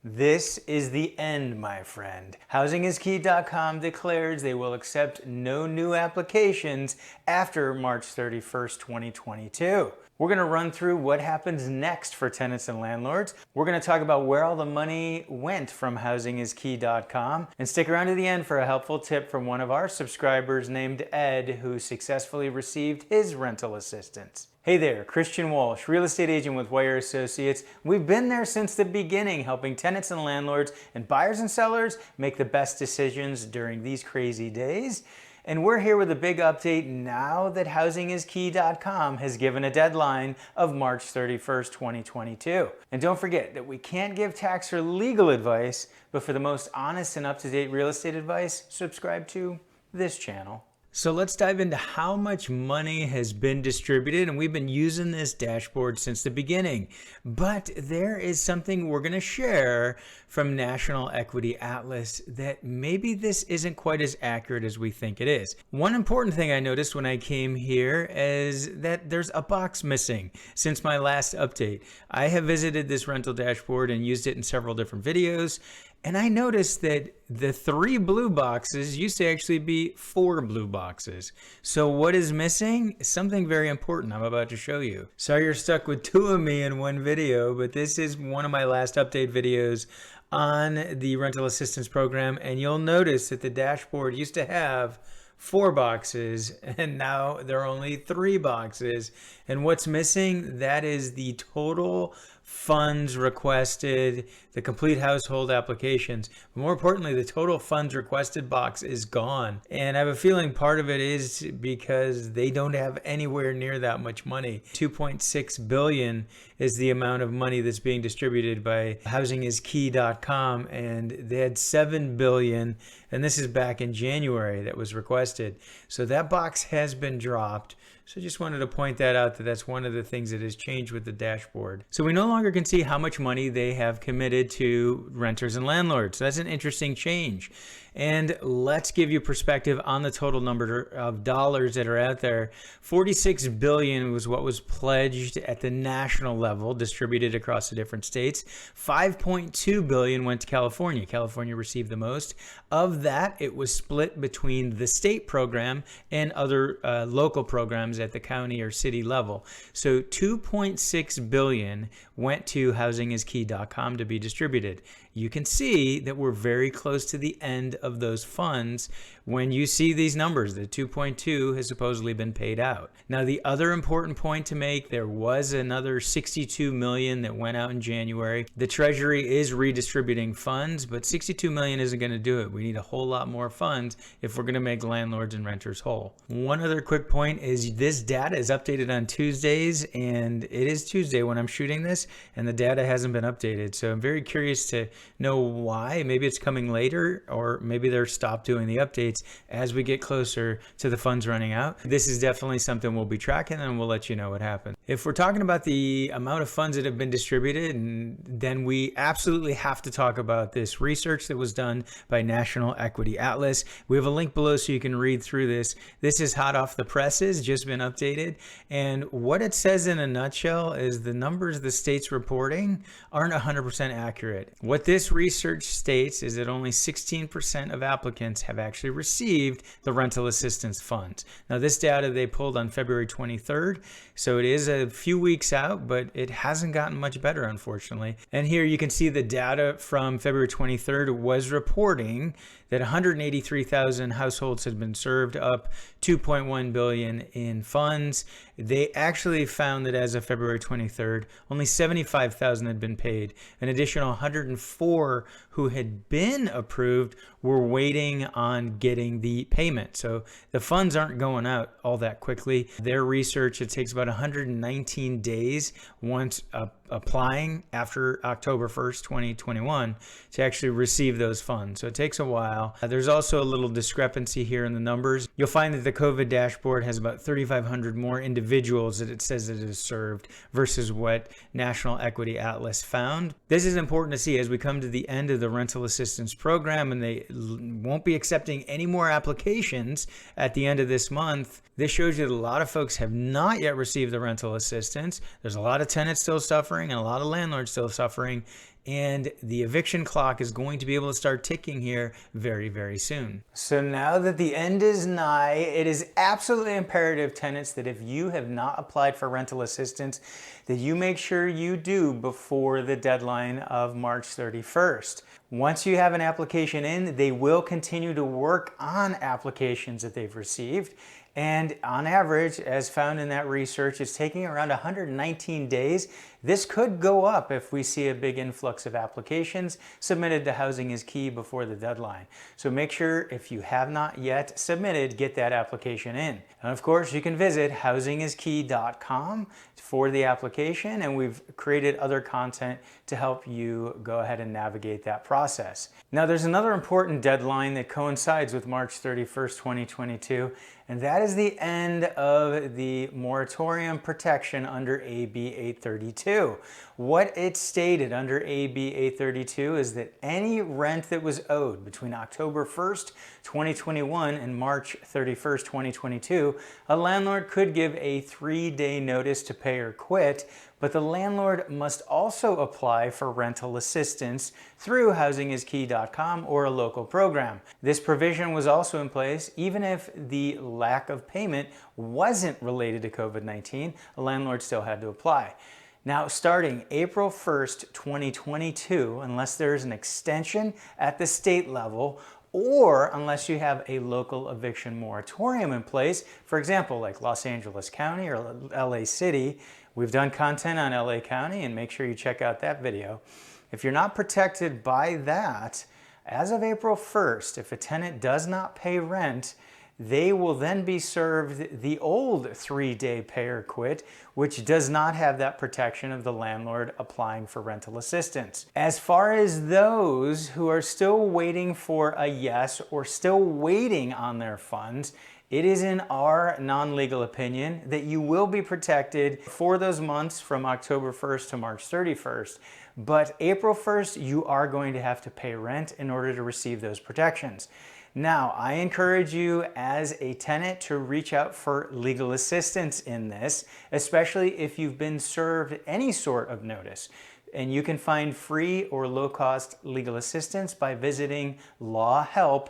This is the end, my friend. HousingIsKey.com declares they will accept no new applications after March 31st, 2022. We're going to run through what happens next for tenants and landlords. We're going to talk about where all the money went from HousingIsKey.com, and stick around to the end for a helpful tip from one of our subscribers named Ed, who successfully received his rental assistance. Hey there, Christian Walsh, real estate agent with Wire Associates. We've been there since the beginning, helping tenants and landlords and buyers and sellers make the best decisions during these crazy days. And we're here with a big update now that HousingIsKey.com has given a deadline of March 31st, 2022. And don't forget that we can't give tax or legal advice, but for the most honest and up-to-date real estate advice, subscribe to this channel. So let's dive into how much money has been distributed, and we've been using this dashboard since the beginning. But there is something we're going to share from National Equity Atlas that maybe this isn't quite as accurate as we think it is. One important thing I noticed when I came here is that there's a box missing since my last update. I have visited this rental dashboard and used it in several different videos, and I noticed that the 3 blue boxes used to actually be 4 blue boxes. So what is missing? Something very important I'm about to show you. Sorry you're stuck with 2 of me in one video, but this is one of my last update videos on the rental assistance program, and you'll notice that the dashboard used to have 4 boxes, and now there are only 3 boxes. And what's missing? That is the total funds requested, the complete household applications. But more importantly, the total funds requested box is gone. And I have a feeling part of it is because they don't have anywhere near that much money. 2.6 billion is the amount of money that's being distributed by HousingIsKey.com, and they had 7 billion, and this is back in January that was requested. So that box has been dropped. So just wanted to point that out, that that's one of the things that has changed with the dashboard. So we no longer can see how much money they have committed to renters and landlords. So that's an interesting change. And let's give you perspective on the total number of dollars that are out there. 46 billion was what was pledged at the national level, distributed across the different states. 5.2 billion went to California. California received the most. Of that, it was split between the state program and other local programs at the county or city level. So 2.6 billion went to HousingIsKey.com to be distributed. You can see that we're very close to the end of those funds when you see these numbers. The 2.2 has supposedly been paid out. Now, the other important point to make, there was another 62 million that went out in January. The Treasury is redistributing funds, but 62 million isn't going to do it. We need a whole lot more funds if we're going to make landlords and renters whole. One other quick point is this data is updated on Tuesdays, and it is Tuesday when I'm shooting this, and the data hasn't been updated. So I'm very curious to know why. Maybe it's coming later, or maybe they're stopped doing the updates as we get closer to the funds running out. This is definitely something we'll be tracking, and we'll let you know what happens. If we're talking about the amount of funds that have been distributed, then we absolutely have to talk about this research that was done by National Equity Atlas. We have a link below so you can read through this. This is hot off the presses, just been updated. And what it says in a nutshell is the numbers the state's reporting aren't 100% accurate. What this research states is that only 16% of applicants have actually received the rental assistance funds. Now, this data they pulled on February 23rd, so it is a few weeks out, but it hasn't gotten much better, unfortunately. And here you can see the data from February 23rd was reporting that 183,000 households had been served, up 2.1 billion in funds. They actually found that as of February 23rd, only 75,000 had been paid. An additional 104 who had been approved were waiting on getting the payment. So the funds aren't going out all that quickly. Their research, it takes about 119 days once applying after October 1st, 2021 to actually receive those funds. So it takes a while. There's also a little discrepancy here in the numbers. You'll find that the COVID dashboard has about 3,500 more individuals that it says it has served versus what National Equity Atlas found. This is important to see as we come to the end of the rental assistance program, and they won't be accepting any more applications at the end of this month. This shows you that a lot of folks have not yet received the rental assistance. There's a lot of tenants still suffering and a lot of landlords still suffering. and the eviction clock is going to be able to start ticking here very, very soon. So now that the end is nigh, it is absolutely imperative, tenants, that if you have not applied for rental assistance, that you make sure you do before the deadline of March 31st. Once you have an application in, they will continue to work on applications that they've received. And on average, as found in that research, it's taking around 119 days. This could go up if we see a big influx of applications submitted to Housing is Key before the deadline. So make sure, if you have not yet submitted, get that application in. And of course, you can visit housingiskey.com for the application, and we've created other content to help you go ahead and navigate that process. Now, there's another important deadline that coincides with March 31st, 2022, and that is the end of the moratorium protection under AB 832. What it stated under AB 832 is that any rent that was owed between October 1st, 2021 and March 31st, 2022, a landlord could give a 3-day notice to pay or quit, but the landlord must also apply for rental assistance through housingiskey.com or a local program. This provision was also in place even if the lack of payment wasn't related to COVID-19, a landlord still had to apply. Now, starting April 1st, 2022, unless there is an extension at the state level, or unless you have a local eviction moratorium in place, for example, like Los Angeles County or LA City. We've done content on LA County, and make sure you check out that video. If you're not protected by that, as of April 1st, if a tenant does not pay rent, they will then be served the old 3-day pay or quit, which does not have that protection of the landlord applying for rental assistance. As far as those who are still waiting for a yes or still waiting on their funds, it is in our non-legal opinion that you will be protected for those months from October 1st to March 31st. But April 1st, you are going to have to pay rent in order to receive those protections. Now, I encourage you as a tenant to reach out for legal assistance in this, especially if you've been served any sort of notice. And you can find free or low-cost legal assistance by visiting lawhelp.org.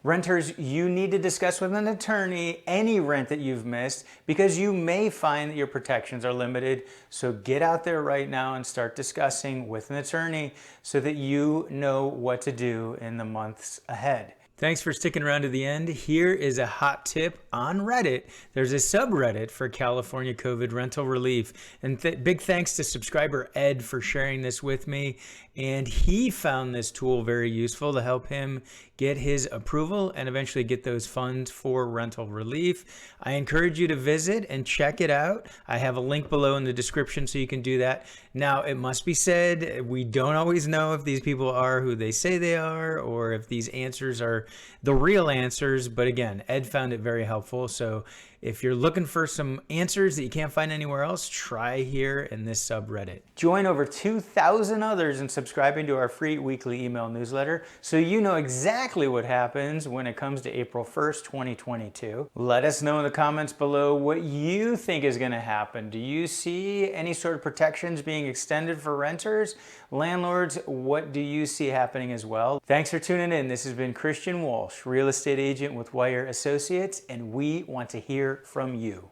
Renters, you need to discuss with an attorney any rent that you've missed, because you may find that your protections are limited. So get out there right now and start discussing with an attorney so that you know what to do in the months ahead. Thanks for sticking around to the end. Here is a hot tip on Reddit. There's a subreddit for California COVID rental relief. And big thanks to subscriber Ed for sharing this with me. And he found this tool very useful to help him get his approval and eventually get those funds for rental relief. I encourage you to visit and check it out. I have a link below in the description so you can do that. Now, it must be said, we don't always know if these people are who they say they are or if these answers are the real answers. But again, Ed found it very helpful. So if you're looking for some answers that you can't find anywhere else, try here in this subreddit. Join over 2,000 others in subscribing to our free weekly email newsletter so you know exactly what happens when it comes to April 1st, 2022. Let us know in the comments below what you think is going to happen. Do you see any sort of protections being extended for renters? Landlords, what do you see happening as well? Thanks for tuning in. This has been Christian Walsh, real estate agent with Wire Associates, and we want to hear from you.